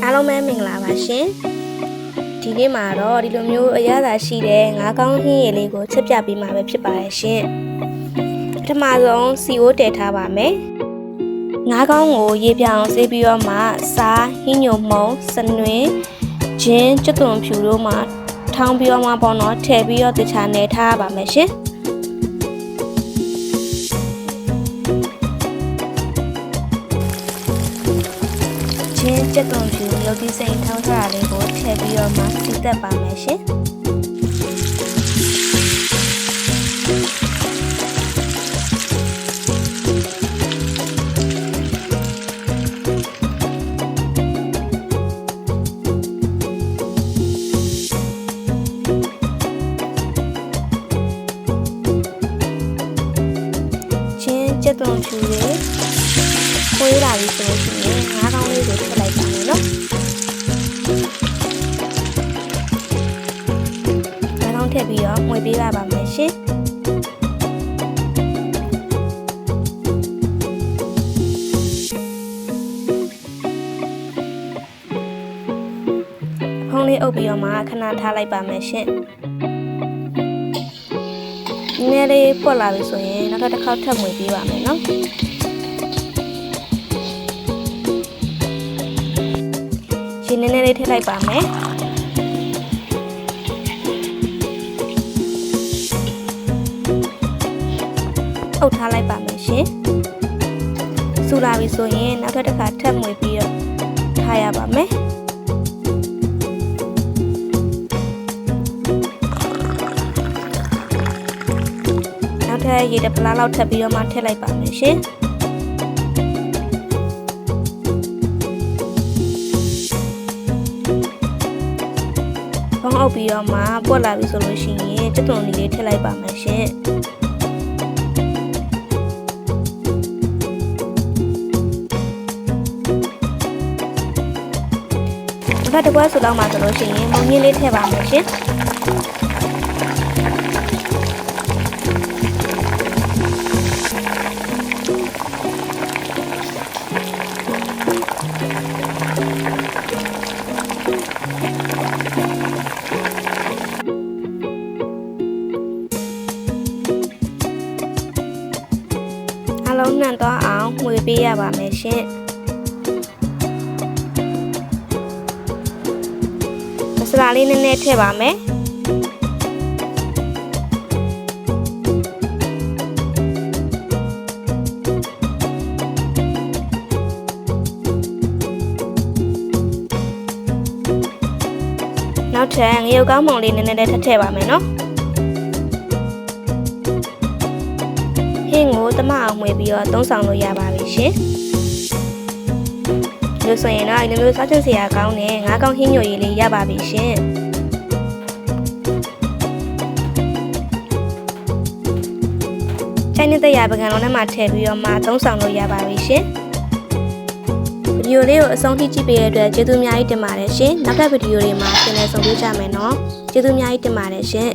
အားလုံးပဲမင်္ဂလာပါရှင်ဒီနေ့မှာတော့ဒီလိုမျိုးအရသာရှိတဲ့ငါးကောင်းဟင်းရည်လေးကိုချက်ပြပေးမှာပဲဖြစ်ပါတယ်ရှင်ပထမဆုံးစီအိုးတည်ထားပါမယ်ငါးကောင်းကိုရေပြောင်ဆေးပြီးတော့မှစားဟင်းညုံမုံစနွင်းဂျင်းကျွတ်သွန်ဖြူတို့မှထောင်းပြီးတော့မှပေါ့နော်ထည့်ပြီးတော့တခြားနယ်ထားပါမယ်ရှင်ချင်းကြက်သွန်ဖြူရုပ်သီးစိမ်ထောင်းထားတာလေးကိုထည့်ပြီးတော့မှစီတက်ပါမယ်ရှင်ချင်းကြက်သွန်ဖြူလေးခွေးလာပြီဆိုလို့ရှိရင်ငါးကောင်းလေးကိုထည့်လိုက်ပါမယ်နော်ငါးကောင်းထည့်ပြီးတော့မှွေပေးပါမယ်ရှင်ဖုံးလေးအုပ်ပြီးတော့မှခဏထားလိုက်ပါမယ်ရှင်နည်းနည်းလေးပွက်လာပြီဆိုရင်နောက်တစ်ခေါက်ထပ်မှွေပေးပါမယ်နော်နည်းနည်းလေးထည့်လိုက်ပါမယ်အုပ်ထားလိုက်ပါမယ်ရှင်စူလာပြီဆိုရင်နောက်တစ်ခါထပ်မှွေပြီးတော့ထားရပါမယ်နောက်ထပ်ရေတစ်ပလားလောက်ထပ်ပြီးတော့မှထည့်လိုက်ပါမယ်ရှင်ဖုံးအုပ်ပြီးတော့မှပွက်လာပြီဆိုလို့ရှိရင်ကြက်သွန်လေးထည့်လိုက်ပါမယ်ရှင်တစ်ဖက်တစ်ခွက်ဆိုတော့မှဆိုလို့ရှိရင်မုံညင်းလေးထည့်ပါမယ်ရှင်အလုံးနှံသွားအောင်မှွေပေးရပါမယ်ရှင်မဆလာလေးနည်းနည်းထည့်ပါမယ်နောက်ထပ်ငရုတ်ကောင်းမုံလေးနည်းနည်းလေးထည့်ပါမယ်နော်ဟင်းကိုတမအောင်မှွေပြီးတော့သုံးဆောင်လို့ရပါပြီရှင်လို့ဆိုရင်တော့ဒီလိုမျိုးစားချင်စရာကောင်းတဲ့ငါးကောင်းဟင်းညိုရည်လေးရပါပြီရှင်ချိုင်းနေတဲ့ရာပကံလုံးထဲမှာထည့်ပြီးတော့မှသုံးဆောင်လို့ရပါပြီရှင်ဗီဒီယိုလေးကိုအဆုံးထိကြည့်ပေးတဲ့အတွက်ကျေးဇူးအများကြီးတင်ပါတယ်ရှင်နောက်ထပ်ဗီဒီယိုတွေမှာပြန်လည်ဆုံတွေ့ကြမယ်နော်ကျေးဇူးအများကြီးတင်ပါတယ်ရှင်